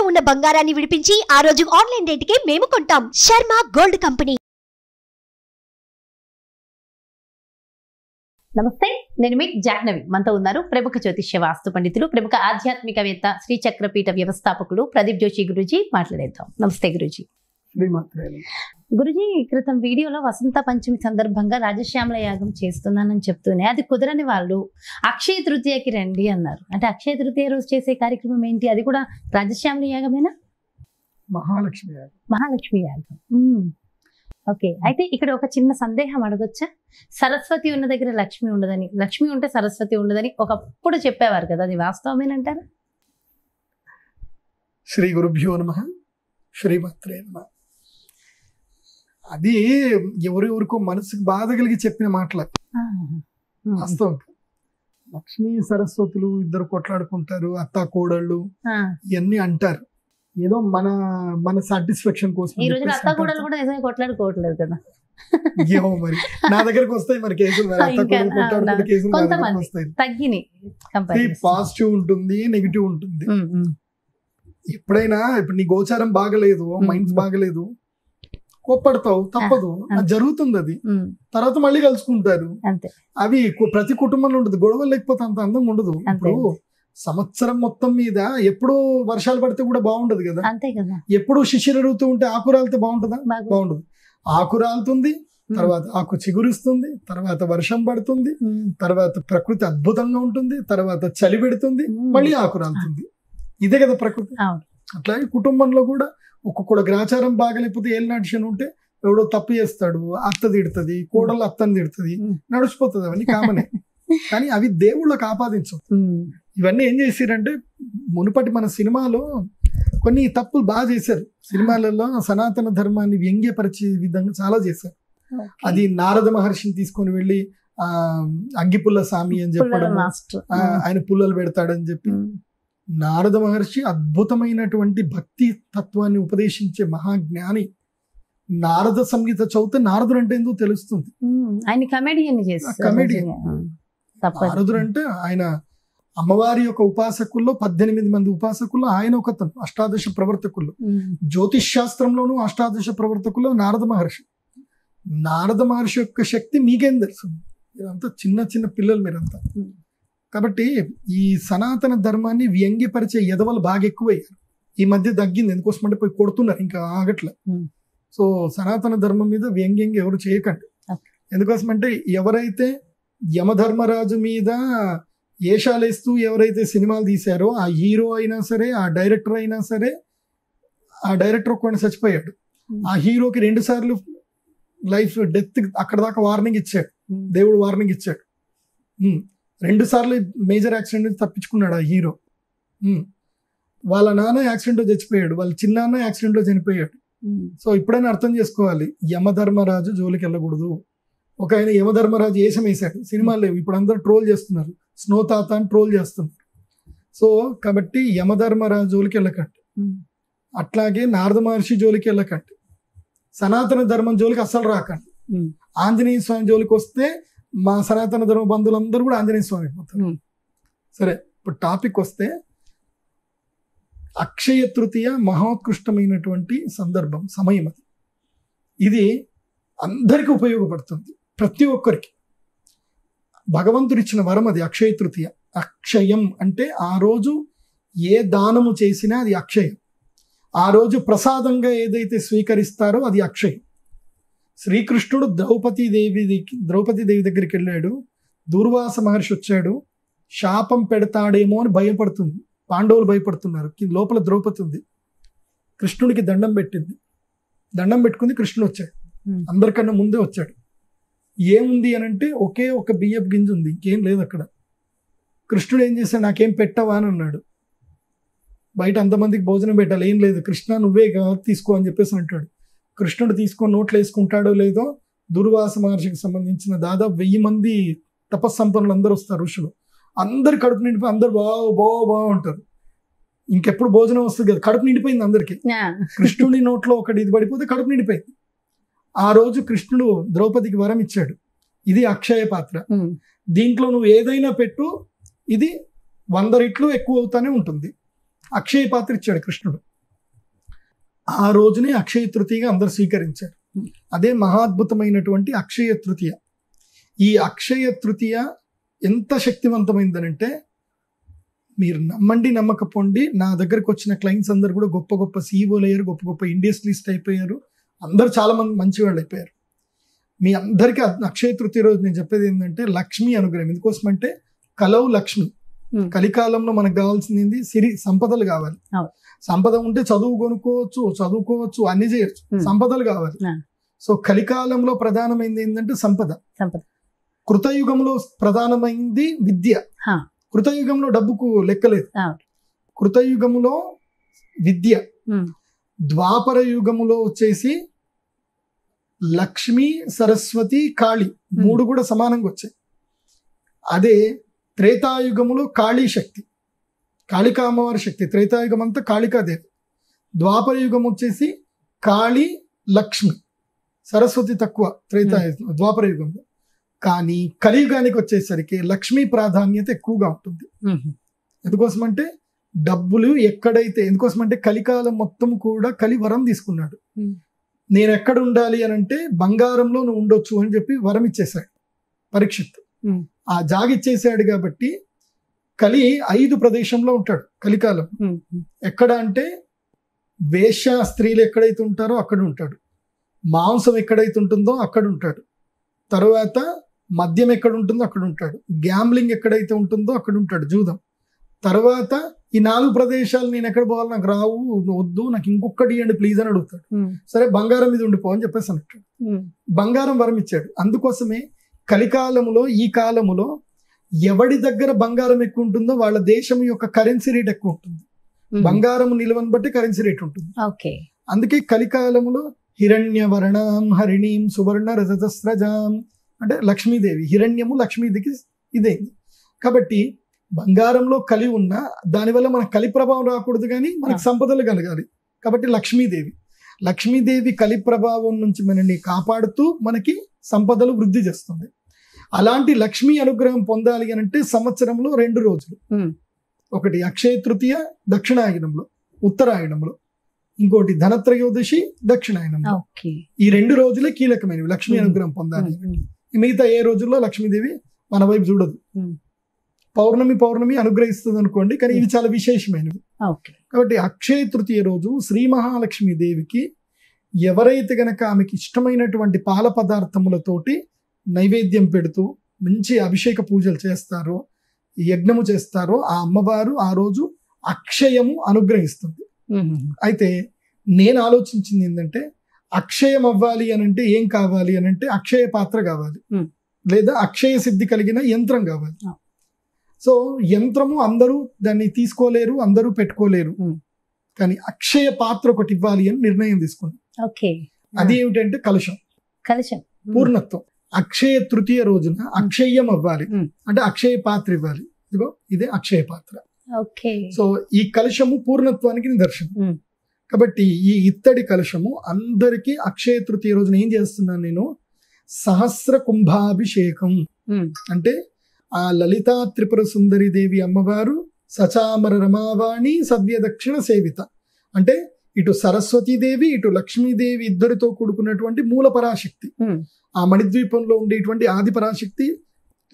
ఉన్న బంగారాన్ని విడిపించి ఆ రోజు ఆన్లైన్ రేటుకే మేము కొంటాం. Sharma gold company. నమస్తే, నేను మీ జాహ్నవి. మనతో ఉన్నారు ప్రముఖ జ్యోతిష్య వాస్తు పండితులు, ప్రముఖ ఆధ్యాత్మికవేత్త, శ్రీ చక్రపీఠ వ్యవస్థాపకులు ప్రదీప్ జోషి గురూజీ. మాట్లాడేద్దాం. నమస్తే గురూజీ. గురూజీ, క్రితం వీడియోలో వసంత పంచమి సందర్భంగా రాజశ్యామల యాగం చేస్తున్నానని చెప్తూనే అది కుదరని వాళ్ళు అక్షయ తృతీయకి రండి అన్నారు. అంటే అక్షయ తృతీయ రోజు చేసే కార్యక్రమం ఏంటి? అది కూడా రాజశ్యామల యాగమేనా? మహాలక్ష్మి యాగం. ఓకే. అయితే ఇక్కడ ఒక చిన్న సందేహం అడగొచ్చా? సరస్వతి ఉన్న దగ్గర లక్ష్మి ఉండదని, లక్ష్మి ఉంటే సరస్వతి ఉండదని ఒకప్పుడు చెప్పేవారు కదా, అది వాస్తవమేనంటారా? శ్రీ గురుభ్యో నమః. శ్రీమాత్రే నమః. అది ఎవరెవరికో మనసుకు బాధ కలిగి చెప్పిన మాటలు. వాస్తవం. లక్ష్మీ సరస్వతులు ఇద్దరు కొట్లాడుకుంటారు, అత్త కోడళ్ళు ఇవన్నీ అంటారు. ఏదో మన మన సాటిస్ఫాక్షన్ కోసం. ఈ రోజు అత్త కోడలు కూడా నిజంగా కొట్లాడుకోవట్లేదు కదా. ఏమో మరి నా దగ్గరకు వస్తాయి మరి కేసులు. పాజిటివ్ ఉంటుంది, నెగిటివ్ ఉంటుంది. ఎప్పుడైనా ఇప్పుడు నీ గోచారం బాగలేదు, మైండ్ బాగలేదు, కోప్పడతావు, తప్పదు, అది జరుగుతుంది. అది తర్వాత మళ్ళీ కలుసుకుంటారు. అవి ప్రతి కుటుంబంలో ఉంటుంది. గొడవలు లేకపోతే అంత అందం ఉండదు. ఇప్పుడు సంవత్సరం మొత్తం మీద ఎప్పుడు వర్షాలు పడితే కూడా బాగుండదు కదా. ఎప్పుడు శిశిర ఋతువు ఉంటే ఆకురాలితే బాగుంటుందా? బాగుండదు. ఆకురాలుతుంది, తర్వాత ఆకు చిగురుస్తుంది, తర్వాత వర్షం పడుతుంది, తర్వాత ప్రకృతి అద్భుతంగా ఉంటుంది, తర్వాత చలి పెడుతుంది, మళ్ళీ ఆకురాలుతుంది. ఇదే కదా ప్రకృతి. అట్లాగే కుటుంబంలో కూడా ఒక్కొక్క గ్రాచారం బాగలేకపోతే ఏలినాటి శని ఉంటే ఎవడో తప్పు చేస్తాడు, అత్త తిడుతుంది, కోడలు అత్తని తిడుతుంది, నడిచిపోతుంది. అవన్నీ కామనే. కానీ అవి దేవుళ్ళకి ఆపాదించవు. ఇవన్నీ ఏం చేశారంటే, మునుపటి మన సినిమాలో కొన్ని తప్పులు బాగా చేశారు. సినిమాలలో సనాతన ధర్మాన్ని వ్యంగ్యపరిచే విధంగా చాలా చేశారు. అది నారద మహర్షిని తీసుకొని వెళ్ళి అగ్గిపుల్ల స్వామి అని చెప్పడం, ఆయన పుల్లలు పెడతాడని చెప్పి. నారద మహర్షి అద్భుతమైనటువంటి భక్తి తత్వాన్ని ఉపదేశించే మహాజ్ఞాని. నారద సంగీత చౌత నారదుడు అంటే ఎందుకు తెలుస్తుంది. నారదుడు అంటే ఆయన అమ్మవారి యొక్క ఉపాసకుల్లో 18 మంది ఉపాసకుల్లో ఆయన ఒకతను. అష్టాదశ ప్రవర్తకుల్లో, జ్యోతిష్ శాస్త్రంలోనూ అష్టాదశ ప్రవర్తకుల్లో నారద మహర్షి. నారద మహర్షి యొక్క శక్తి మీకేం తెలుసు? మీరంతా చిన్న చిన్న పిల్లలు మీరంతా. కాబట్టి ఈ సనాతన ధర్మాన్ని వ్యంగ్యపరిచే ఎదవలు బాగా ఎక్కువయ్యారు. ఈ మధ్య తగ్గింది, ఎందుకోసమంటే పోయి కొడుతున్నారు, ఇంకా ఆగట్లే. సో సనాతన ధర్మం మీద వ్యంగ్యంగా ఎవరు చేయకండి. ఎందుకోసమంటే ఎవరైతే యమధర్మరాజు మీద ఏషాలేస్తూ ఎవరైతే సినిమాలు తీశారో, ఆ హీరో అయినా సరే, ఆ డైరెక్టర్ అయినా సరే, ఆ డైరెక్టర్ ఒక్కడిని చచ్చిపోయాడు. ఆ హీరోకి 2 సార్లు లైఫ్ డెత్ అక్కడ దాకా వార్నింగ్ ఇచ్చాడు, దేవుడు వార్నింగ్ ఇచ్చాడు. 2 సార్లు మేజర్ యాక్సిడెంట్ నుంచి తప్పించుకున్నాడు ఆ హీరో. వాళ్ళ నాన్న యాక్సిడెంట్లో చచ్చిపోయాడు, వాళ్ళ చిన్నాన్న యాక్సిడెంట్లో చనిపోయాడు. సో ఇప్పుడైనా అర్థం చేసుకోవాలి, యమధర్మరాజు జోలికి వెళ్ళకూడదు. ఒక ఆయన యమధర్మరాజు వేషం వేశాడు, సినిమాలు లేవు, ఇప్పుడు అందరూ ట్రోల్ చేస్తున్నారు, స్నో తాత అని ట్రోల్ చేస్తున్నారు. సో కాబట్టి యమధర్మరాజు జోలికి వెళ్ళకండి. అట్లాగే నారద మహర్షి జోలికి వెళ్ళకండి. సనాతన ధర్మం జోలికి అస్సలు రాకండి. ఆంజనేయ స్వామి జోలికి వస్తే మా సనాతన ధర్మ బంధువులందరూ కూడా ఆంజనేయ స్వామి అయిపోతారు. సరే, ఇప్పుడు టాపిక్ వస్తే, అక్షయ తృతీయ మహోత్కృష్టమైనటువంటి సందర్భం, సమయం. అది ఇది అందరికీ ఉపయోగపడుతుంది, ప్రతి ఒక్కరికి. భగవంతుడు ఇచ్చిన వరం అది అక్షయ తృతీయ. అక్షయం అంటే ఆ రోజు ఏ దానము చేసినా అది అక్షయం. ఆ రోజు ప్రసాదంగా ఏదైతే స్వీకరిస్తారో అది అక్షయం. శ్రీకృష్ణుడు ద్రౌపదీ దేవి దగ్గరికి వెళ్ళాడు. దూర్వాస మహర్షి వచ్చాడు, శాపం పెడతాడేమో అని భయపడుతుంది. పాండవులు భయపడుతున్నారు. లోపల ద్రౌపది ఉంది, కృష్ణుడికి దండం పెట్టింది. దండం పెట్టుకుంది, కృష్ణుడు వచ్చాడు, అందరికన్నా ముందే వచ్చాడు. ఏముంది అని అంటే ఒకే ఒక బియ్యపు గింజ ఉంది, ఇంకేం లేదు అక్కడ. కృష్ణుడు ఏం చేశాడు, నాకేం పెట్టవా అని అన్నాడు. బయట అంతమందికి భోజనం పెట్టాలి, ఏం లేదు, కృష్ణ నువ్వే తీసుకో అని చెప్పేసి అంటాడు. కృష్ణుడు తీసుకొని నోట్లు వేసుకుంటాడో లేదో, దుర్వాస మహర్షికి సంబంధించిన దాదాపు 1000 మంది తపస్సంపన్నులు అందరూ వస్తారు, ఋషులు. అందరు కడుపు నిండిపోయి అందరు బాగా ఉంటారు. ఇంకెప్పుడు భోజనం వస్తుంది కదా, కడుపు నిండిపోయింది అందరికి. కృష్ణుడి నోట్లో ఒకటి ఇది పడిపోతే కడుపు నిండిపోయింది. ఆ రోజు కృష్ణుడు ద్రౌపదికి వరం ఇచ్చాడు, ఇది అక్షయ పాత్ర, దీంట్లో నువ్వు ఏదైనా పెట్టు, ఇది 100 రెట్లు ఎక్కువ అవుతానే ఉంటుంది. అక్షయ పాత్ర ఇచ్చాడు కృష్ణుడు. ఆ రోజునే అక్షయ తృతీయగా అందరు స్వీకరించారు. అదే మహాద్భుతమైనటువంటి అక్షయ తృతీయ. ఈ అక్షయ తృతీయ ఎంత శక్తివంతమైందనంటే, మీరు నమ్మండి నమ్మకపోండి, నా దగ్గరకు వచ్చిన క్లయింట్స్ అందరు కూడా గొప్ప గొప్ప సీఈఓలు అయ్యారు, గొప్ప గొప్ప ఇండస్ట్రియలిస్ట్ అయిపోయారు, అందరూ చాలా మంది మంచి వాళ్ళు అయిపోయారు. మీ అందరికీ అక్షయ తృతీయ రోజు నేను చెప్పేది ఏంటంటే లక్ష్మీ అనుగ్రహం. ఎందుకోసం అంటే కలవు లక్ష్మి. కలికాలంలో మనకు కావాల్సింది సిరి సంపదలు కావాలి. సంపద ఉంటే చదువుకోవచ్చు అన్ని చేయొచ్చు, సంపదలు కావాలి. సో కలికాలంలో ప్రధానమైంది ఏంటంటే సంపద. కృతయుగంలో ప్రధానమైంది విద్య. కృతయుగంలో డబ్బుకు లెక్కలేదు. కృతయుగంలో విద్య. ద్వాపర యుగములో వచ్చేసి లక్ష్మి, సరస్వతి, కాళి మూడు కూడా సమానంగా వచ్చాయి. అదే త్రేతాయుగములో కాళీ శక్తి, కాళికా అమ్మవారి శక్తి. త్రేతాయుగం అంతా కాళికాదేవి. ద్వాపర యుగం వచ్చేసి కాళి, లక్ష్మి, సరస్వతి తక్కువ ద్వాపర యుగంలో. కానీ కలియుగానికి వచ్చేసరికి లక్ష్మీ ప్రాధాన్యత ఎక్కువగా ఉంటుంది. ఎందుకోసమంటే డబ్బులు ఎక్కడైతే, ఎందుకోసమంటే కలికాలం మొత్తం కూడా కలి వరం తీసుకున్నాడు. నేను ఎక్కడ ఉండాలి అని అంటే బంగారంలో నువ్వు ఉండొచ్చు అని చెప్పి వరం ఇచ్చేశాడు పరీక్షిత్. ఆ జాగిచ్చేసాడు కాబట్టి కలి 5 ప్రదేశంలో ఉంటాడు కలికాలం. ఎక్కడ అంటే వేశ్య స్త్రీలు ఎక్కడైతే ఉంటారో అక్కడ ఉంటాడు, మాంసం ఎక్కడైతే ఉంటుందో అక్కడ ఉంటాడు, తర్వాత మద్యం ఎక్కడ ఉంటుందో అక్కడ ఉంటాడు, గ్యాంబ్లింగ్ ఎక్కడైతే ఉంటుందో అక్కడ ఉంటాడు, జూదం. తర్వాత ఈ 4 ప్రదేశాలు నేను ఎక్కడ పోవాలి, నాకు రావు, వద్దు, నాకు ఇంకొకటి ఇవ్వండి ప్లీజ్ అని అడుగుతాడు. సరే బంగారం మీద ఉండిపో అని చెప్పేసి అన్నట్టు బంగారం వరం ఇచ్చాడు. అందుకోసమే కలికాలములో, ఈ కాలములో ఎవడి దగ్గర బంగారం ఎక్కువ ఉంటుందో వాళ్ళ దేశం యొక్క కరెన్సీ రేట్ ఎక్కువ ఉంటుంది. బంగారం నిల్వను బట్టి కరెన్సీ రేట్ ఉంటుంది. అందుకే కలికాలములో హిరణ్యవర్ణం హరిణీం సువర్ణ రజతస్రజాం అంటే లక్ష్మీదేవి. హిరణ్యము లక్ష్మీదేవికి ఇదేంది కాబట్టి బంగారంలో కలి ఉన్నా దానివల్ల మనకు కలి ప్రభావం రాకూడదు, కానీ మనకు సంపదలు కలగాలి. కాబట్టి లక్ష్మీదేవి కలి ప్రభావం నుంచి మనల్ని కాపాడుతూ మనకి సంపదలు వృద్ధి చేస్తుంది. అలాంటి లక్ష్మీ అనుగ్రహం పొందాలి అని అంటే సంవత్సరంలో 2 రోజులు. ఒకటి అక్షయ తృతీయ దక్షిణాయనంలో, ఉత్తరాయణంలో, ఇంకోటి ధనత్రయోదశి దక్షిణాయనంలో. ఈ 2 రోజులే కీలకమైనవి లక్ష్మీ అనుగ్రహం పొందాలి. మిగతా ఏ రోజుల్లో లక్ష్మీదేవి మన వైపు చూడదు. పౌర్ణమి అనుగ్రహిస్తుంది అనుకోండి, కానీ ఇవి చాలా విశేషమైనవి. కాబట్టి అక్షయ తృతీయ రోజు శ్రీ మహాలక్ష్మి దేవికి ఎవరైతే గనక ఆమెకి ఇష్టమైనటువంటి పాల పదార్థములతోటి నైవేద్యం పెడుతూ మంచి అభిషేక పూజలు చేస్తారో, యజ్ఞము చేస్తారో, ఆ అమ్మవారు ఆ రోజు అక్షయము అనుగ్రహిస్తుంది. అయితే నేను ఆలోచించింది ఏంటంటే, అక్షయం అవ్వాలి అని అంటే ఏం కావాలి అని అంటే అక్షయ పాత్ర కావాలి, లేదా అక్షయ సిద్ధి కలిగిన యంత్రం కావాలి. సో యంత్రము అందరూ దాన్ని తీసుకోలేరు, అందరూ పెట్టుకోలేరు, కానీ అక్షయ పాత్ర ఒకటి ఇవ్వాలి అని నిర్ణయం తీసుకున్నాం. అది ఏమిటంటే కలశం పూర్ణత్వం. అక్షయ తృతీయ రోజున అక్షయం అవ్వాలి అంటే అక్షయ పాత్ర ఇవ్వాలి. ఇదిగో ఇదే అక్షయ పాత్ర. సో ఈ కలశము పూర్ణత్వానికి నిదర్శనం. కాబట్టి ఈ ఇత్తడి కలశము అందరికీ అక్షయ తృతీయ రోజున ఏం చేస్తున్నాను నేను, సహస్ర కుంభాభిషేకం అంటే ఆ లలితా త్రిపుర సుందరి దేవి అమ్మవారు సచామర రమావాణి సవ్య దక్షిణ సేవిత అంటే ఇటు సరస్వతీదేవి ఇటు లక్ష్మీదేవి ఇద్దరితో కూడుకున్నటువంటి మూల పరాశక్తి. ఆ మణిద్వీపంలో ఉండేటువంటి ఆది పరాశక్తి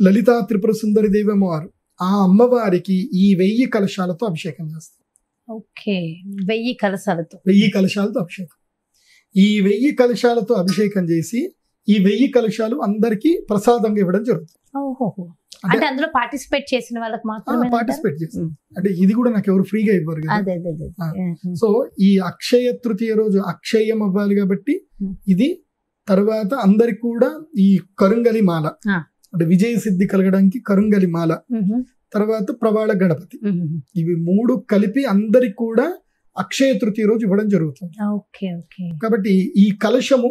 లలితా త్రిపుర సుందరి దేవి అమ్మవారు. ఆ అమ్మవారికి ఈ 1000 కలశాలతో అభిషేకం చేస్తారు. 1000 కలశాలతో అభిషేకం. ఈ 1000 కలశాలతో అభిషేకం చేసి ఈ 1000 కలశాలు అందరికీ ప్రసాదంగా ఇవ్వడం జరుగుతుంది. అంటే అందులో పార్టిసిపేట్ చేసిన వాళ్ళకి మాత్రమే పార్టిసిపేట్ చేస్తారు. అంటే ఇది కూడా నాకు ఎవరు ఫ్రీగా ఇవ్వరు కదా. సో ఈ అక్షయ తృతీయ రోజు అక్షయం అవ్వాలి కాబట్టి ఇది. తర్వాత అందరికి కూడా ఈ కరుంగలి మాల అంటే విజయ సిద్ధి కలగడానికి కరుంగలి మాల, తర్వాత ప్రవాళ గణపతి, ఇవి 3 కలిపి అందరికి కూడా అక్షయ తృతీయ రోజు ఇవ్వడం జరుగుతుంది. కాబట్టి ఈ కలశము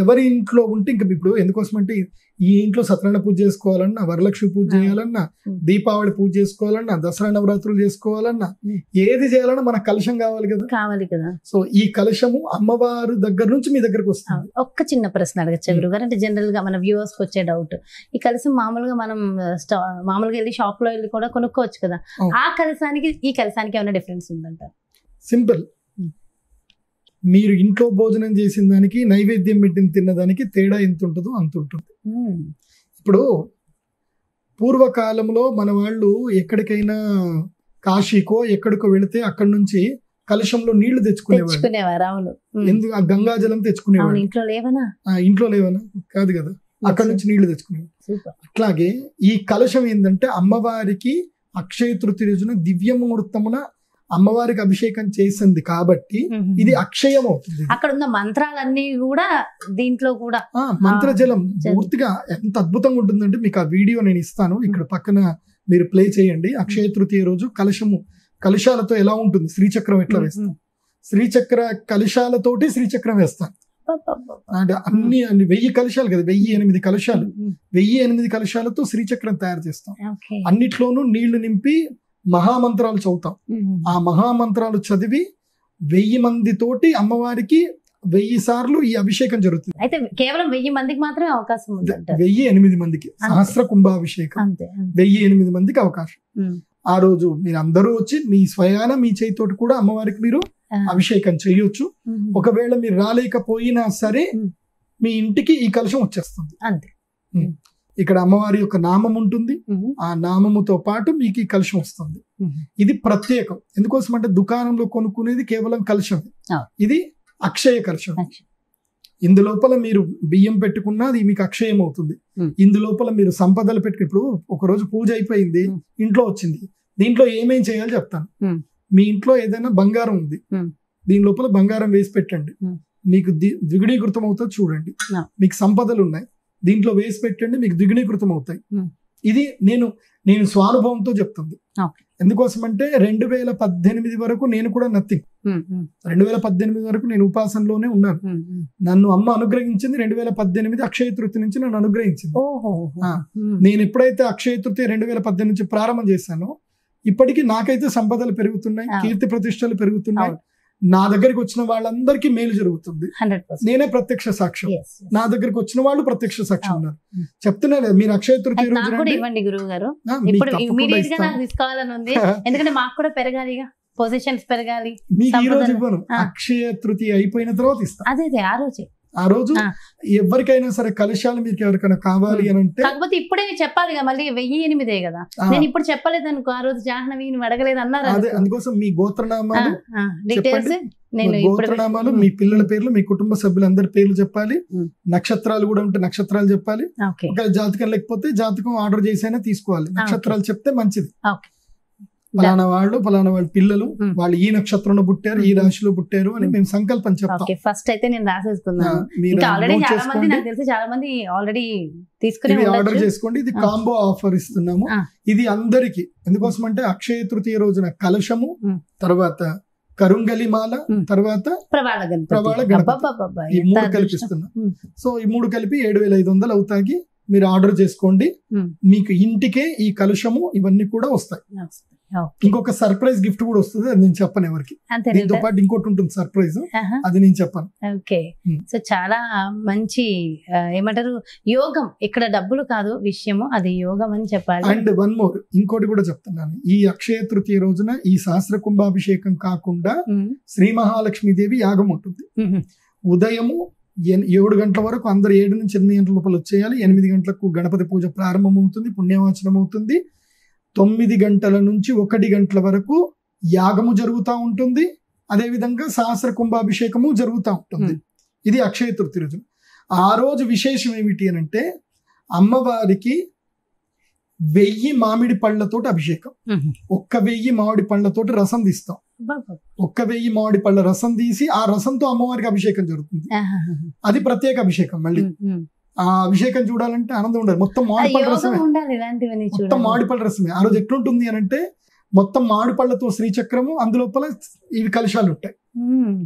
ఎవరి ఇంట్లో ఉంటే ఇంకా ఇప్పుడు ఎందుకోసం అంటే ఈ ఇంట్లో సత్యనారాయణ పూజ చేసుకోవాలన్నా, వరలక్ష్మి పూజ చేయాలన్నా, దీపావళి పూజ చేసుకోవాలన్నా, దసరా నవరాత్రులు చేసుకోవాలన్నా, ఏది చేయాలన్నా మనకు కలశం కావాలి కదా. సో ఈ కలశము అమ్మవారి దగ్గర నుంచి మీ దగ్గరకు వస్తుంది. ఒక్క చిన్న ప్రశ్న అడగచ్చా గురుగారు? అంటే జనరల్ గా మన వ్యూవర్స్ కి వచ్చే డౌట్, ఈ కలశం మామూలుగా మనం మామూలుగా వెళ్ళి షాప్ లో వెళ్ళి కూడా కొనుక్కోవచ్చు కదా, ఆ కలశానికి ఈ కలశానికి ఏమైనా డిఫరెన్స్ ఉందంట? సింపుల్. మీరు ఇంట్లో భోజనం చేసిన దానికి నైవేద్యం పెట్టిన తిన్నదానికి తేడా ఎంత ఉంటుందో అంత ఉంటుంది. ఇప్పుడు పూర్వకాలంలో మన వాళ్ళు ఎక్కడికైనా కాశీకో ఎక్కడికో వెళితే అక్కడి నుంచి కలశంలో నీళ్లు తెచ్చుకునేవారు. ఎందుకు? ఆ గంగాజలం తెచ్చుకునేవారు. ఇంట్లో లేవనా? కాదు కదా, అక్కడి నుంచి నీళ్లు తెచ్చుకునేవారు. అట్లాగే ఈ కలశం ఏంటంటే అమ్మవారికి అక్షయ తృతీయ రోజున దివ్య ముహూర్తమున అమ్మవారికి అభిషేకం చేసింది కాబట్టి ఇది అక్షయం అవుతుంది. అక్కడ ఉన్న మంత్రాలన్నీ కూడా దీంట్లో కూడా మంత్రజలం పూర్తిగా ఎంత అద్భుతంగా ఉంటుందంటే మీకు ఆ వీడియో నేను ఇస్తాను, ఇక్కడ పక్కన మీరు ప్లే చేయండి. అక్షయ తృతీయ రోజు కలశాలతో ఎలా ఉంటుంది, శ్రీచక్రం ఎట్లా వేస్తాం, శ్రీచక్ర కలశాలతోటి శ్రీచక్రం వేస్తాను. అంటే అన్ని 1000 కలశాలు కదా, 1008 కలశాలు, 1008 కలశాలతో శ్రీచక్రం తయారు చేస్తాం. అన్నిట్లోనూ నీళ్లు నింపి మహామంత్రాలు చదువుతాం. ఆ మహామంత్రాలు చదివి 1000 మందితోటి అమ్మవారికి 1000 సార్లు ఈ అభిషేకం జరుగుతుంది. అయితే కేవలం 1000 మందికి మాత్రమే అవకాశం ఉంది. 1008 మందికి సహస్ర కుంభాభిషేకం, 1008 మందికి అవకాశం. ఆ రోజు మీరు అందరూ వచ్చి మీ స్వయాన మీ చేతితోటి కూడా అమ్మవారికి మీరు అభిషేకం చేయొచ్చు. ఒకవేళ మీరు రాలేకపోయినా సరే మీ ఇంటికి ఈ కలశం వచ్చేస్తుంది. అంతే. ఇక్కడ అమ్మవారి యొక్క నామం ఉంటుంది, ఆ నామముతో పాటు మీకు ఈ కలశం వస్తుంది. ఇది ప్రత్యేకం. ఎందుకోసం అంటే దుకాణంలో కొనుక్కునేది కేవలం కలశం, ఇది అక్షయ కలశం. ఇందులోపల మీరు బియ్యం పెట్టుకున్నా అది మీకు అక్షయం అవుతుంది. ఇందులోపల మీరు సంపదలు పెట్టుకు, ఇప్పుడు ఒకరోజు పూజ అయిపోయింది, ఇంట్లో వచ్చింది, దీంట్లో ఏమేం చేయాలో చెప్తాను. మీ ఇంట్లో ఏదైనా బంగారం ఉంది, దీని లోపల బంగారం వేసి పెట్టండి, మీకు ద్విగుణీకృతం అవుతుంది. చూడండి, మీకు సంపదలు ఉన్నాయి, దీంట్లో వేసి పెట్టండి, మీకు ద్విగుణీకృతం అవుతాయి. ఇది నేను స్వానుభవంతో చెప్తుంది. ఎందుకోసం అంటే 2018 వరకు నేను కూడా నథింగ్. 2018 వరకు నేను ఉపాసనలోనే ఉన్నాను. నన్ను అమ్మ అనుగ్రహించింది 2018 అక్షయ తృతీయ నుంచి నన్ను అనుగ్రహించింది. నేను ఎప్పుడైతే అక్షయ తృతీయ 2018 నుంచి ప్రారంభం చేశానో ఇప్పటికీ నాకైతే సంపదలు పెరుగుతున్నాయి, కీర్తి ప్రతిష్టలు పెరుగుతున్నాయి. నా దగ్గరికి వచ్చిన వాళ్ళందరికీ మేలు జరుగుతుంది. నేనే ప్రత్యక్ష సాక్ష్యం. నా దగ్గరికి వచ్చిన వాళ్ళు ప్రత్యక్ష సాక్ష్యం ఉన్నారు. చెప్తున్నా లేదా, మీరు అక్షయ తృతీయ రోజు ఇవ్వండి గురువు గారు. ఎందుకంటే మాకు కూడా పెరగాలి, పొజిషన్స్ పెరగాలి. మీకు ఈ రోజు ఇవ్వను, అక్షయ తృతీయ అయిపోయిన తర్వాత ఇస్తాను. అదే ఆ రోజు ఎవరికైనా సరే కలశాలు మీకు ఎవరికైనా కావాలి అని అంటే, కాకపోతే ఇప్పుడే చెప్పాలి కదా, మళ్ళీ 1008 కదా. నేను ఇప్పుడు చెప్పలేదు అనుకో, ఆ రోజు జాహ్నవి అడగలేదు అన్నారు. అదే అందుకోసం మీ గోత్రనామాలు డీటెయిల్స్, గోత్రనామాలు, మీ పిల్లల పేర్లు, మీ కుటుంబ సభ్యులందరి పేర్లు చెప్పాలి. నక్షత్రాలు కూడా ఉంటే నక్షత్రాలు చెప్పాలి. ఒక జాతకం లేకపోతే జాతకం ఆర్డర్ చేసైనా తీసుకోవాలి. నక్షత్రాలు చెప్తే మంచిది. ఫలానా వాళ్ళు పిల్లలు వాళ్ళు ఈ నక్షత్రంలో పుట్టారు, ఈ రాశిలో పుట్టారు అని మేము సంకల్పం చెప్తాం. ఫస్ట్ అయితే నేను రాసేసుకున్నాను. చాలా మంది ఆల్రెడీ తీసుకుని ఆర్డర్ చేసుకోండి. ఇది కాంబో ఆఫర్ ఇస్తున్నాము. ఇది అందరికి. ఎందుకోసం అంటే అక్షయ తృతీయ రోజున కలశము, తర్వాత కరుంగలి మాల, తర్వాత ప్రవాళ గణపతి, ఈ 3 కల్పిస్తున్నాం. సో ఈ 3 కలిపి 7500 అవుతాయి. మీరు ఆర్డర్ చేసుకోండి, మీకు ఇంటికే ఈ కలుషము ఇవన్నీ కూడా వస్తాయి. ఇంకొక సర్ప్రైజ్ గిఫ్ట్ కూడా వస్తుంది, అది నేను చెప్పను ఎవరికి. దీంతో పాటు ఇంకోటి ఉంటుంది సర్ప్రైజ్, అది నేను చెప్పను. ఓకే. సో చాలా మంచి ఏమంటారు, యోగం. ఇక్కడ డబ్బులు కాదు విషయము, అది యోగం అని చెప్పాలి. అండ్ వన్ మోర్, ఇంకోటి కూడా చెప్తున్నాను. ఈ అక్షయ తృతీయ రోజున ఈ సహస్ర కుంభాభిషేకం కాకుండా శ్రీ మహాలక్ష్మీదేవి యాగం ఉంటుంది. ఉదయము 7 గంటల వరకు అందరు 7 నుంచి 8 గంటల లోపల వచ్చేయాలి. 8 గంటలకు గణపతి పూజ ప్రారంభం అవుతుంది, పుణ్యవాచనం అవుతుంది. 9 గంటల నుంచి 1 గంటల వరకు యాగము జరుగుతూ ఉంటుంది. అదేవిధంగా సహస్ర కుంభాభిషేకము జరుగుతూ ఉంటుంది. ఇది అక్షయ తృతీయ రోజు. ఆ రోజు విశేషం ఏమిటి అని అంటే, అమ్మవారికి 1000 మామిడి పళ్ళతోటి అభిషేకం. 1000 మామిడి పళ్ళతోటి రసం తీస్తాం. 1000 మామిడి పళ్ళ రసం తీసి ఆ రసంతో అమ్మవారికి అభిషేకం జరుగుతుంది. అది ప్రత్యేక అభిషేకం. మళ్ళీ ఆ అభిషేకం చూడాలంటే ఆనందం ఉండాలి. మొత్తం మామిడిపళ్ళ రసమే, మొత్తం మామిడిపళ్ళ రసమే. ఆ రోజు ఎట్లుంటుంది అని అంటే, మొత్తం మామిడిపళ్ళతో శ్రీచక్రము, అందులోపల ఇవి కలశాలు ఉంటాయి.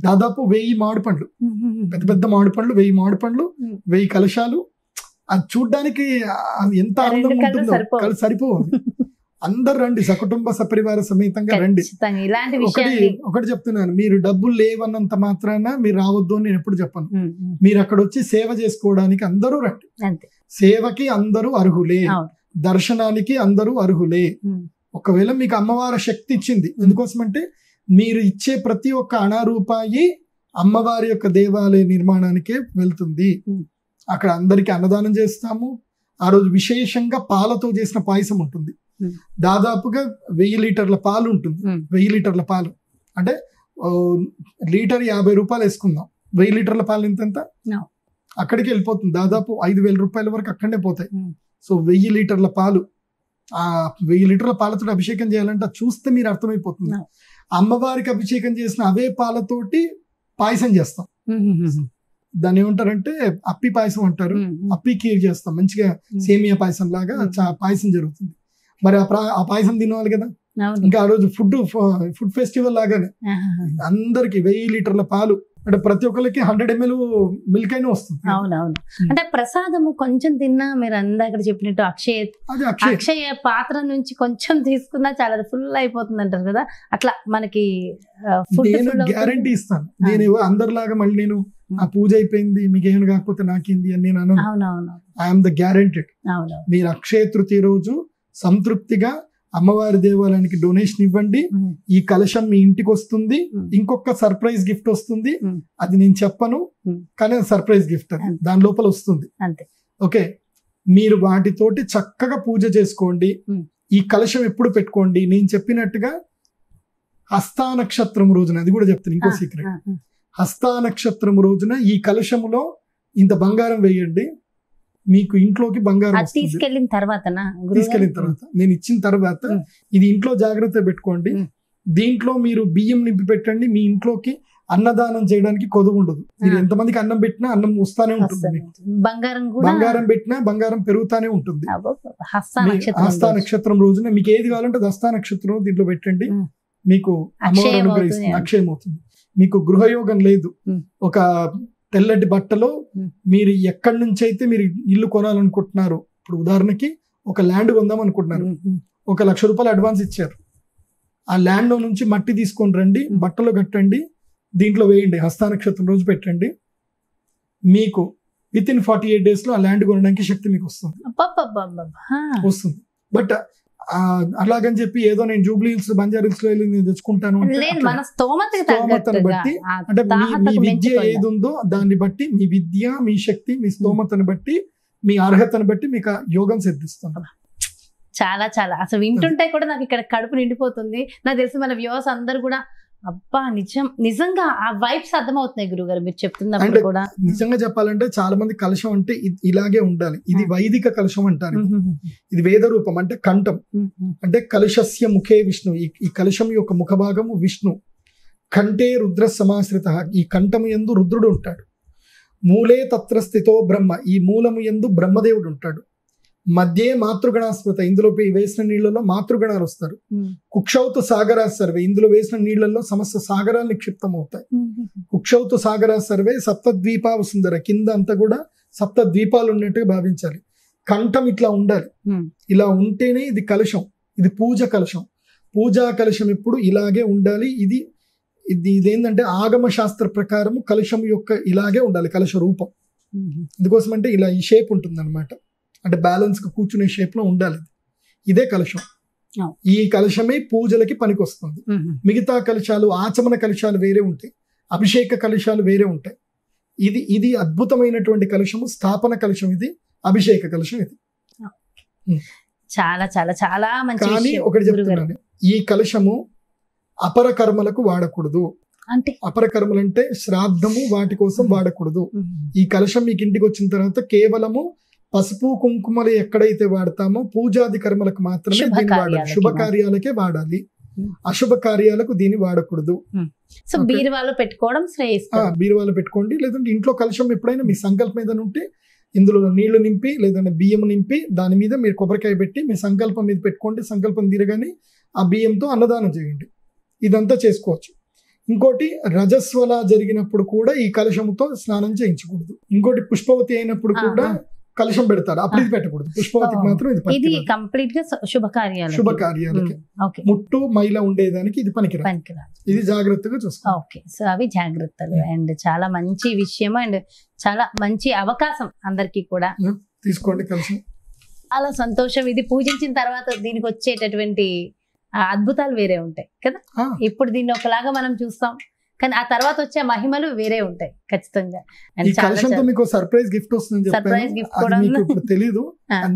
దాదాపు 1000 మామిడి పండ్లు, పెద్ద పెద్ద మామిడి పండ్లు, 1000 మామిడి పండ్లు, 1000 కలశాలు. అది చూడ్డానికి ఎంత ఆనందం ఉంటుందో సరిపోవాలి. అందరు రండి, సకుటుంబ సపరివార సమేతంగా రండి. ఒకటి చెప్తున్నాను, మీరు డబ్బులు లేవన్నంత మాత్రాన మీరు రావద్దు అని నేను ఎప్పుడు చెప్పను. మీరు అక్కడ వచ్చి సేవ చేసుకోవడానికి అందరూ రండి. సేవకి అందరూ అర్హులే, దర్శనానికి అందరూ అర్హులే. ఒకవేళ మీకు అమ్మవారి శక్తి ఇచ్చింది. ఎందుకోసం అంటే, మీరు ఇచ్చే ప్రతి ఒక్క అణా రూపాయి అమ్మవారి యొక్క దేవాలయ నిర్మాణానికే వెళ్తుంది. అక్కడ అందరికి అన్నదానం చేస్తాము. ఆ రోజు విశేషంగా పాలతో చేసిన పాయసం ఉంటుంది. దాదాపుగా 1000 లీటర్ల పాలు ఉంటుంది. 1000 లీటర్ల పాలు అంటే లీటర్ 50 రూపాయలు వేసుకుందాం. 1000 లీటర్ల పాలు ఎంత అక్కడికి వెళ్ళిపోతుంది. దాదాపు 5000 రూపాయల వరకు అక్కడనే పోతాయి. సో 1000 లీటర్ల పాలు, ఆ 1000 లీటర్ల పాలతో అభిషేకం చేయాలంటే చూస్తే మీరు అర్థమైపోతుంది. అమ్మవారికి అభిషేకం చేసిన అవే పాలతోటి పాయసం చేస్తాం. దాన్ని ఏమంటారంటే అప్పి పాయసం అంటారు. అప్పి కీర్ చేస్తాం, మంచిగా సేమియా పాయసం లాగా పాయసం జరుగుతుంది. మరి ఆ పాయసం తినవాలి కదా. ఇంకా ఆ రోజు ఫుడ్ ఫెస్టివల్ లాగానే అందరికి 1000 లీటర్ల పాలు అంటే ప్రతి ఒక్కరికి 100 ml మిల్క్ అయినా వస్తుంది. అవునవును. అంటే ప్రసాదము కొంచెం తిన్నా మీరు అందాక చెప్పినట్టు అక్షయ పాత్ర నుంచి కొంచెం తీసుకున్నా చాలా ఫుల్ అయిపోతుంది అంటారు కదా. అట్లా మనకి నేను గ్యారంటీ ఇస్తాను. నేను అందరిలాగా మళ్ళీ నేను ఆ పూజ అయిపోయింది మీకేం కాకపోతే నాకేంది అని నేను అను. I'm the guaranteed. మీరు అక్షయ తృతీయ రోజు సంతృప్తిగా అమ్మవారి దేవాలయానికి డొనేషన్ ఇవ్వండి. ఈ కలశం మీ ఇంటికి వస్తుంది. ఇంకొక సర్ప్రైజ్ గిఫ్ట్ వస్తుంది. అది నేను చెప్పను, కానీ సర్ప్రైజ్ గిఫ్ట్ అది దాని లోపల వస్తుంది. ఓకే, మీరు వాటితోటి చక్కగా పూజ చేసుకోండి. ఈ కలశం ఎప్పుడు పెట్టుకోండి, నేను చెప్పినట్టుగా హస్తా నక్షత్రం రోజున, అది కూడా చెప్తాను ఇంకో సీక్రెట్. హస్తా నక్షత్రం రోజున ఈ కలశములో ఇంత బంగారం వేయండి. మీకు ఇంట్లోకి బంగారం తీసుకెళ్ళిన తర్వాత నేను ఇచ్చిన తర్వాత ఇది ఇంట్లో జాగ్రత్త పెట్టుకోండి. దీంట్లో మీరు బియ్యం నింపి పెట్టండి. మీ ఇంట్లోకి అన్నదానం చేయడానికి కొదువు ఉండదు. మీరు ఎంతమందికి అన్నం పెట్టినా అన్నం వస్తానే ఉంటుంది. బంగారం పెట్టినా బంగారం పెరుగుతానే ఉంటుంది. హస్తా నక్షత్రం రోజున మీకు ఏది కావాలంటే హస్తా నక్షత్రం దీంట్లో పెట్టండి. మీకు అమ్మవారు అనుగ్రహిస్తుంది, అక్షయం అవుతుంది. మీకు గృహయోగం లేదు. ఒక తెల్లటి బట్టలో మీరు ఎక్కడి నుంచి అయితే మీరు ఇల్లు కొనాలనుకుంటున్నారు, ఇప్పుడు ఉదాహరణకి ఒక ల్యాండ్ కొందాం అనుకుంటున్నారు, 1,00,000 రూపాయలు అడ్వాన్స్ ఇచ్చారు. ఆ ల్యాండ్ లో నుంచి మట్టి తీసుకొని రండి, బట్టలో కట్టండి, దీంట్లో వేయండి, హస్తా నక్షత్రం రోజు పెట్టండి. మీకు విత్ ఇన్ 48 days లో ఆ ల్యాండ్ కొనడానికి శక్తి మీకు వస్తుంది. బట్ అలాగని చెప్పి ఏదో నేను జూబ్లీ హిల్స్, బంజారా హిల్స్ లో వెళ్ళి నేను తెచ్చుకుంటాను స్తోమతను బట్టి, అంటే మీ విద్య ఏది ఉందో దాన్ని బట్టి, మీ విద్య, మీ శక్తి, మీ స్తోమతను బట్టి, మీ అర్హతను బట్టి మీకు యోగం సిద్ధిస్తుంది. చాలా చాలా అసలు వింటుంటే కూడా నాకు ఇక్కడ కడుపు నిండిపోతుంది. నాకు తెలిసి మన వ్యూవర్స్ అందరు కూడా అబ్బా నిజంగా ఆ వైబ్స్ అర్థమవుతున్నాయి గురుగారు మీరు చెప్తున్నప్పుడు కూడా. నిజంగా చెప్పాలంటే చాలా మంది కలశం అంటే ఇలాగే ఉండాలి. ఇది వైదిక కలశం అంటారు. ఇది వేద రూపం అంటే కంఠం, అంటే కలశస్య ముఖే విష్ణు. ఈ కలశం యొక్క ముఖ భాగము విష్ణు. కంఠే రుద్ర సమాశ్రిత. ఈ కంఠము యందు రుద్రుడు ఉంటాడు. మూలే తత్ర స్థితో బ్రహ్మ. ఈ మూలము యందు బ్రహ్మదేవుడు ఉంటాడు. మధ్యే మాతృగణాస్మృత. ఇందులో వేసిన నీళ్లలో మాతృగణాలు వస్తారు. కుక్షౌతు సాగరా సర్వే. ఇందులో వేసిన నీళ్లలో సమస్త సాగరాలు నిక్షిప్తం అవుతాయి. కుక్షౌతు సాగరా సర్వే సప్తద్వీపావ సుందర. కింద అంతా కూడా సప్త ద్వీపాలు ఉన్నట్టుగా భావించాలి. కంఠం ఇట్లా ఉండాలి. ఇలా ఉంటేనే ఇది కలశం. ఇది పూజ కలశం. పూజా కలశం ఎప్పుడు ఇలాగే ఉండాలి. ఇదేంటంటే ఆగమ శాస్త్ర ప్రకారము కలశం యొక్క ఇలాగే ఉండాలి కలశ రూపం. అందుకోసం అంటే ఇలా ఈ షేప్ ఉంటుంది అనమాట. అంటే బ్యాలెన్స్ గా కూర్చునే షేప్ లో ఉండాలి. ఇదే కలశం. ఈ కలశమే పూజలకి పనికి వస్తుంది. మిగతా కలశాలు, ఆచమన కలశాలు వేరే ఉంటాయి, అభిషేక కలశాలు వేరే ఉంటాయి. ఇది అద్భుతమైనటువంటి కలశము, స్థాపన కలశం ఇది, అభిషేక కలశం ఇది. చాలా చాలా చాలా మంచి. కానీ ఒకటి చెప్తున్నాను, ఈ కలశము అపర కర్మలకు వాడకూడదు. అంటే అపర కర్మలు అంటే శ్రాద్ధము వాటి కోసం వాడకూడదు. ఈ కలశం మీకు ఇంటికి వచ్చిన తర్వాత కేవలము పసుపు కుంకుమలు ఎక్కడైతే వాడతామో పూజాది కర్మలకు మాత్రమే దీన్ని వాడాలి. శుభకార్యాలకే వాడాలి, అశుభ కార్యాలకు దీన్ని వాడకూడదు. సో బీరువాలో పెట్టుకోవడం శ్రేయస్కరం. బీరువాలో పెట్టుకోండి. లేదంటే ఇంట్లో కలశం ఎప్పుడైనా మీ సంకల్పం ఏదైనా ఉంటే ఇందులో నీళ్లు నింపి లేదంటే బియ్యం నింపి దాని మీద మీరు కొబ్బరికాయ పెట్టి మీ సంకల్పం మీద పెట్టుకోండి. సంకల్పం తీరగానే ఆ బియ్యంతో అన్నదానం చేయండి. ఇదంతా చేసుకోవచ్చు. ఇంకోటి, రజస్వల జరిగినప్పుడు కూడా ఈ కలశంతో స్నానం చేయించకూడదు. ఇంకోటి, పుష్పవతి అయినప్పుడు కూడా కలశం పెడతారు, అప్పుడు ఇది పెట్టకూడదు. పుష్పవతికి మాత్రం ఇది కంప్లీట్ గా శుభకార్యాలకి. ముట్టు మైల ఉండేదానికి ఇది పనికిరాదు. ఇది జాగ్రత్తగా చూసుకోవాలి. ఓకే, సో అవి జాగ్రత్తలు. అండ్ చాలా మంచి విషయం అండ్ చాలా మంచి అవకాశం అందరికి కూడా. తీసుకోండి కలశం. చాలా సంతోషం. ఇది పూజించిన తర్వాత దీనికి వచ్చేటటువంటి అద్భుతాలు వేరే ఉంటాయి కదా. ఇప్పుడు దీన్ని ఒకలాగా మనం చూస్తాం, కానీ ఆ తర్వాత వచ్చే మహిమలు వేరే ఉంటాయి ఖచ్చితంగా. ఈ కలశంతో మీకు సర్ప్రైజ్ గిఫ్ట్ వస్తుంది, సర్ప్రైజ్ గిఫ్ట్ కూడా తెలీదు,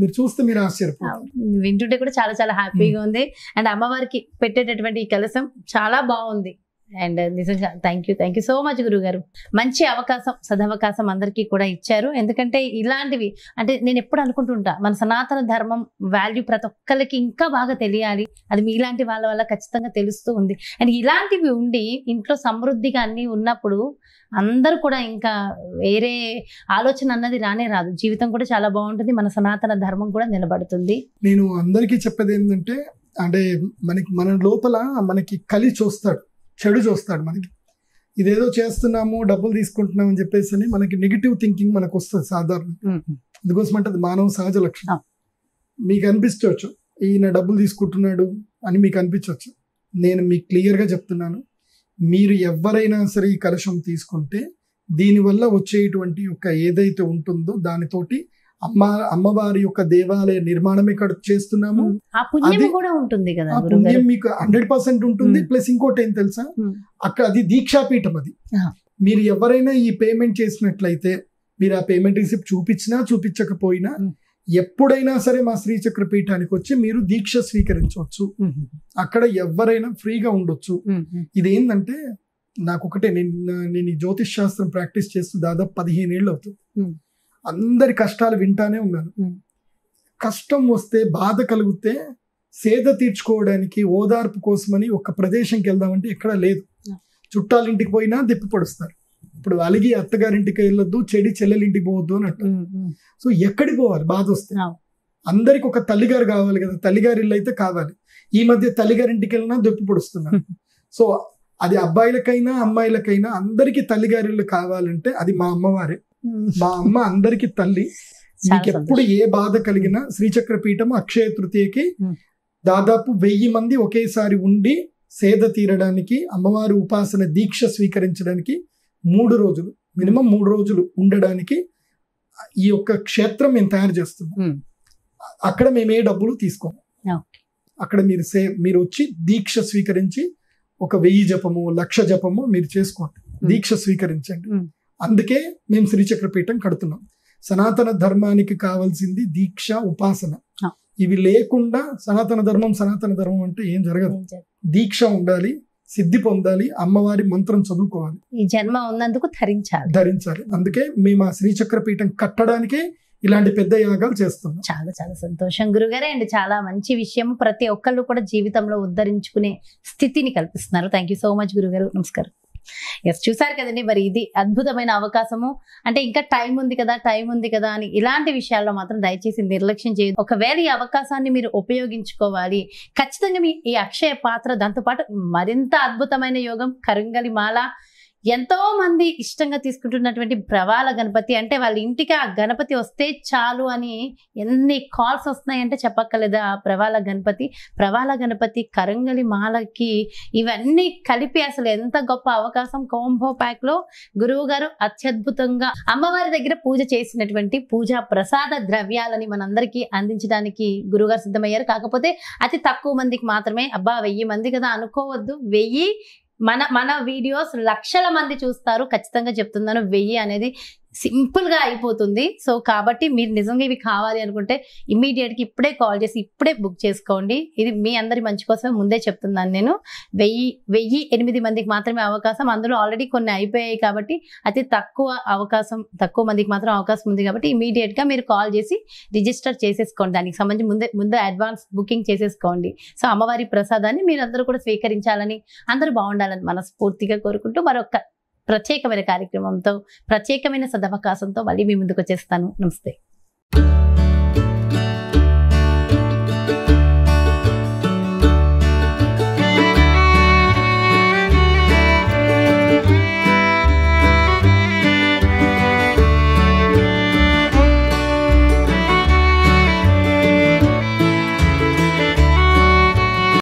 మీరు చూస్తే మీరు ఆశ్చర్యపోతారు. వింటుంటే కూడా చాలా చాలా హ్యాపీగా ఉంది. అండ్ అమ్మవారికి పెట్టేటటువంటి ఈ కలశం చాలా బాగుంది. అండ్ నిజంగా థ్యాంక్ యూ సో మచ్ గురుగారు. మంచి అవకాశం, సదవకాశం అందరికీ కూడా ఇచ్చారు. ఎందుకంటే ఇలాంటివి అంటే నేను ఎప్పుడు అనుకుంటుంటా, మన సనాతన ధర్మం వాల్యూ ప్రతి ఒక్కరికి ఇంకా బాగా తెలియాలి. అది మీలాంటి వాళ్ళ వల్ల ఖచ్చితంగా తెలుస్తూ ఉంది. అండ్ ఇలాంటివి ఉండి ఇంట్లో సమృద్ధిగా అన్ని ఉన్నప్పుడు అందరూ కూడా ఇంకా వేరే ఆలోచన అన్నది రానే రాదు. జీవితం కూడా చాలా బాగుంటుంది, మన సనాతన ధర్మం కూడా నిలబడుతుంది. నేను అందరికీ చెప్పేది ఏంటంటే, అంటే మన లోపల మనకి కలి చూస్తాడు, చెడు చూస్తాడు. మనకి ఇదేదో చేస్తున్నాము, డబ్బులు తీసుకుంటున్నాం అని చెప్పేసి మనకి నెగిటివ్ థింకింగ్ మనకు వస్తుంది సాధారణ. అందుకోసం అంటే అది మానవ సహజ లక్షణం. మీకు అనిపించవచ్చు ఈయన డబ్బులు తీసుకుంటున్నాడు అని మీకు అనిపించవచ్చు. నేను మీకు క్లియర్గా చెప్తున్నాను, మీరు ఎవరైనా సరే ఈ కలశం తీసుకుంటే దీనివల్ల వచ్చేటువంటి యొక్క ఏదైతే ఉంటుందో దానితోటి అమ్మవారి యొక్క దేవాలయ నిర్మాణం ఇక్కడ చేస్తున్నాము. ఆ పుణ్యం కూడా ఉంటుంది కదా, ఆ పుణ్యం మీకు 100% ఉంటుంది. ప్లస్ ఇంకోటి ఏం తెలుసా, అక్కడ అది దీక్షాపీఠం. అది మీరు ఎవరైనా ఈ పేమెంట్ చేసినట్లయితే, మీరు ఆ పేమెంట్ రిసిప్ట్ చూపించినా చూపించకపోయినా ఎప్పుడైనా సరే మా శ్రీచక్ర పీఠానికి వచ్చి మీరు దీక్ష స్వీకరించవచ్చు. అక్కడ ఎవరైనా ఫ్రీగా ఉండొచ్చు. ఇదేంటంటే నాకు ఒకటే, నేను ఈ జ్యోతిష్ శాస్త్రం ప్రాక్టీస్ చేస్తూ దాదాపు 15 ఏళ్ళు అవుతుంది. అందరి కష్టాలు వింటానే ఉన్నాను. కష్టం వస్తే, బాధ కలిగితే సేద తీర్చుకోవడానికి, ఓదార్పు కోసమని ఒక ప్రదేశంకి వెళ్దామంటే ఎక్కడా లేదు. చుట్టాలింటికి పోయినా దెప్పి పడుస్తారు. ఇప్పుడు అలిగి అత్తగారింటికి వెళ్ళొద్దు, చెడి చెల్లెలింటికి పోవద్దు అని అంటారు. సో ఎక్కడికి పోవాలి బాధ వస్తే? అందరికి ఒక తల్లిగారు కావాలి కదా, తల్లిగారి ఇల్లు అయితే కావాలి. ఈ మధ్య తల్లిగారింటికి వెళ్ళినా దెప్పి పడుస్తున్నారు. సో అది అబ్బాయిలకైనా అమ్మాయిలకైనా అందరికీ తల్లిగారిల్లు కావాలంటే అది మా అమ్మవారే. మా అమ్మ అందరికి తల్లి. మీకు ఎప్పుడు ఏ బాధ కలిగినా శ్రీచక్ర పీఠం అక్షయ తృతీయకి దాదాపు 1000 మంది ఒకేసారి ఉండి సేద తీరడానికి, అమ్మవారి ఉపాసన దీక్ష స్వీకరించడానికి 3 రోజులు, మినిమం 3 రోజులు ఉండడానికి ఈ యొక్క క్షేత్రం మేము తయారు చేస్తున్నాం. అక్కడ మేము ఏ డబ్బులు తీసుకోము. అక్కడ మీరు వచ్చి దీక్ష స్వీకరించి ఒక 1000 జపము, 1,00,000 జపము మీరు చేసుకోండి, దీక్ష స్వీకరించండి. అందుకే మేము శ్రీచక్ర పీఠం కడుతున్నాం. సనాతన ధర్మానికి కావాల్సింది దీక్ష, ఉపాసన. ఇవి లేకుండా సనాతన ధర్మం అంటే ఏం జరగదు. దీక్ష ఉండాలి, సిద్ధి పొందాలి, అమ్మవారి మంత్రం చదువుకోవాలి, ఈ జన్మ ఉన్నందుకు ధరించాలి. అందుకే మేము ఆ శ్రీచక్ర పీఠం కట్టడానికే ఇలాంటి పెద్ద యాగాలు చేస్తున్నాం. చాలా చాలా సంతోషం గురుగారే. అండ్ చాలా మంచి విషయం, ప్రతి ఒక్కళ్ళు కూడా జీవితంలో ఉద్ధరించుకునే స్థితిని కల్పిస్తున్నారు. థ్యాంక్ యూ సో మచ్ గురుగారు. నమస్కారం. ఎస్, చూసారు కదండి, మరి ఇది అద్భుతమైన అవకాశము. అంటే ఇంకా టైం ఉంది కదా అని ఇలాంటి విషయాల్లో మాత్రం దయచేసి నిర్లక్ష్యం చేయదు. ఒకవేళ ఈ అవకాశాన్ని మీరు ఉపయోగించుకోవాలి, ఖచ్చితంగా మీ ఈ అక్షయ పాత్ర, దాంతోపాటు మరింత అద్భుతమైన యోగం కరుంగలి మాల, ఎంతో మంది ఇష్టంగా తీసుకుంటున్నటువంటి ప్రవాల గణపతి. అంటే వాళ్ళ ఇంటికి ఆ గణపతి వస్తే చాలు అని ఎన్ని కాల్స్ వస్తున్నాయంటే చెప్పక్కర్లేదా. ప్రవాల గణపతి, కరుంగలి మాలకి ఇవన్నీ కలిపి అసలు ఎంత గొప్ప అవకాశం. కాంబో ప్యాక్ లో గురువు గారు అత్యద్భుతంగా అమ్మవారి దగ్గర పూజ చేసినటువంటి పూజా ప్రసాద ద్రవ్యాలని మనందరికీ అందించడానికి గురువుగారు సిద్ధమయ్యారు. కాకపోతే అతి తక్కువ మందికి మాత్రమే. 1000 మంది కదా అనుకోవద్దు, 1000 మన వీడియోస్ లక్షల మంది చూస్తారు. ఖచ్చితంగా చెప్తున్నాను, 1000 అనేది సింపుల్ గా అయిపోతుంది. సో కాబట్టి మీరు నిజంగా ఇవి కావాలి అనుకుంటే ఇమ్మీడియట్ గా ఇప్పుడే కాల్ చేసి ఇప్పుడే బుక్ చేసుకోండి. ఇది మీ అందరి మంచి కోసమే ముందే చెప్తున్నాను నేను. 1008 మందికి మాత్రమే అవకాశం. అందులో ఆల్రెడీ కొన్ని అయిపోయాయి కాబట్టి అతి తక్కువ మందికి మాత్రం అవకాశం ఉంది. కాబట్టి ఇమ్మీడియట్ గా మీరు కాల్ చేసి రిజిస్టర్ చేసేసుకోండి. దానికి సంబంధించి ముందే అడ్వాన్స్ బుకింగ్ చేసేసుకోండి. సో అమ్మవారి ప్రసాదాన్ని మీరు అందరూ కూడా స్వీకరించాలని, అందరూ బాగుండాలని మనస్ఫూర్తిగా కోరుకుంటూ మరొక ప్రత్యేకమైన కార్యక్రమంతో, ప్రత్యేకమైన సదవకాశంతో మళ్ళీ మీ ముందుకు వచ్చేస్తాను. నమస్తే.